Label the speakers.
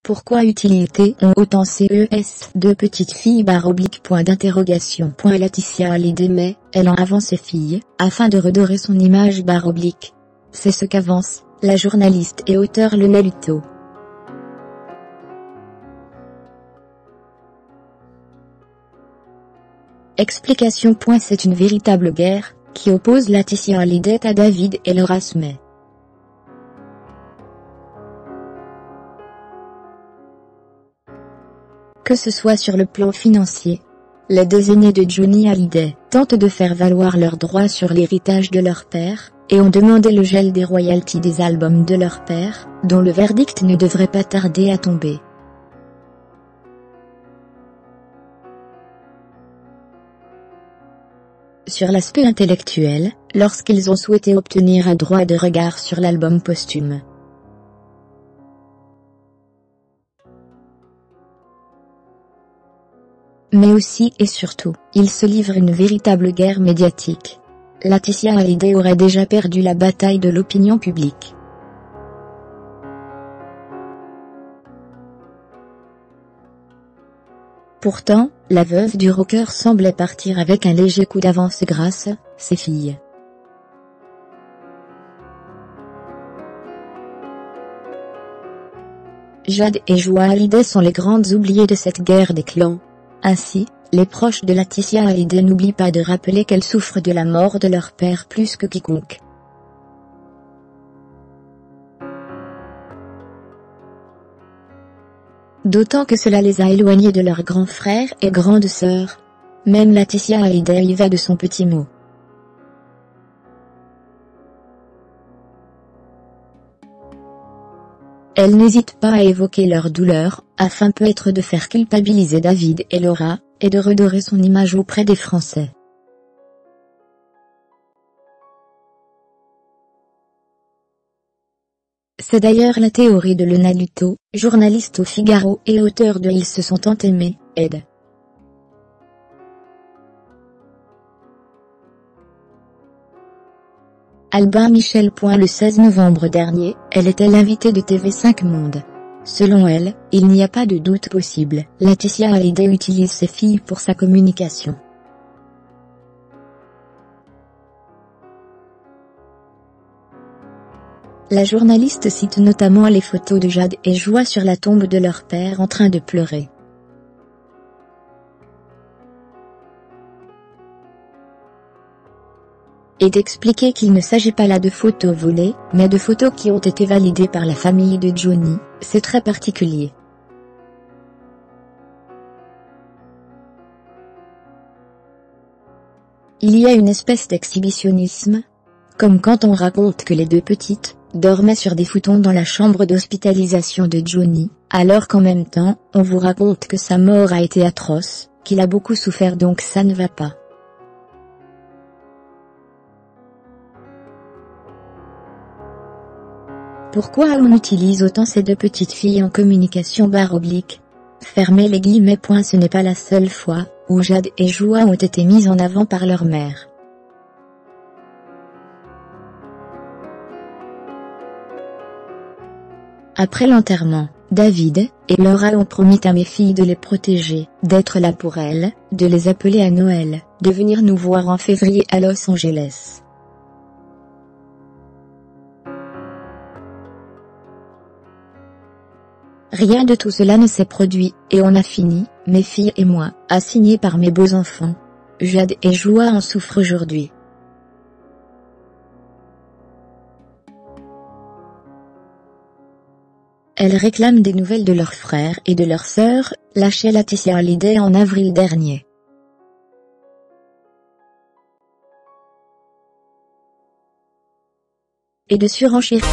Speaker 1: Pourquoi utilité ont autant CES deux petites filles /. Laetitia Hallyday met, elle en avant ses filles, afin de redorer son image /. C'est ce qu'avance, la journaliste et auteure Lena Luto. Explication. C'est une véritable guerre, qui oppose Laetitia Hallyday à David et Laura Smith. Que ce soit sur le plan financier, les deux aînés de Johnny Hallyday tentent de faire valoir leurs droits sur l'héritage de leur père, et ont demandé le gel des royalties des albums de leur père, dont le verdict ne devrait pas tarder à tomber. Sur l'aspect intellectuel, lorsqu'ils ont souhaité obtenir un droit de regard sur l'album posthume. Mais aussi et surtout, ils se livrent une véritable guerre médiatique. Laetitia Hallyday aurait déjà perdu la bataille de l'opinion publique. Pourtant, la veuve du rocker semblait partir avec un léger coup d'avance grâce à ses filles. Jade et Joie Hallyday sont les grandes oubliées de cette guerre des clans. Ainsi, les proches de Laetitia Hallyday n'oublient pas de rappeler qu'elles souffrent de la mort de leur père plus que quiconque. D'autant que cela les a éloignées de leurs grands frères et grandes sœurs. Même Laetitia Hallyday y va de son petit mot. Elle n'hésite pas à évoquer leur douleur, afin peut-être de faire culpabiliser David et Laura, et de redorer son image auprès des Français. C'est d'ailleurs la théorie de Lena Luto, journaliste au Figaro et auteur de Ils se sont tant aimés, ed. Albin Michel. Le 16 novembre dernier, elle était l'invitée de TV5 Monde. Selon elle, il n'y a pas de doute possible, Laetitia Hallyday utilise ses filles pour sa communication. La journaliste cite notamment les photos de Jade et Joie sur la tombe de leur père en train de pleurer. Et d'expliquer qu'il ne s'agit pas là de photos volées, mais de photos qui ont été validées par la famille de Johnny. C'est très particulier. Il y a une espèce d'exhibitionnisme, comme quand on raconte que les deux petites dormaient sur des futons dans la chambre d'hospitalisation de Johnny, alors qu'en même temps, on vous raconte que sa mort a été atroce, qu'il a beaucoup souffert, donc ça ne va pas. Pourquoi on utilise autant ces deux petites filles en communication /. Fermez les guillemets. Ce n'est pas la seule fois où Jade et Joie ont été mises en avant par leur mère. Après l'enterrement, David et Laura ont promis à mes filles de les protéger, d'être là pour elles, de les appeler à Noël, de venir nous voir en février à Los Angeles. Rien de tout cela ne s'est produit, et on a fini, mes filles et moi, à signer par mes beaux enfants. Jade et Joie en souffrent aujourd'hui. Elles réclament des nouvelles de leurs frères et de leurs sœurs, lâchées Laetitia Hallyday en avril dernier. Et de surenchérir.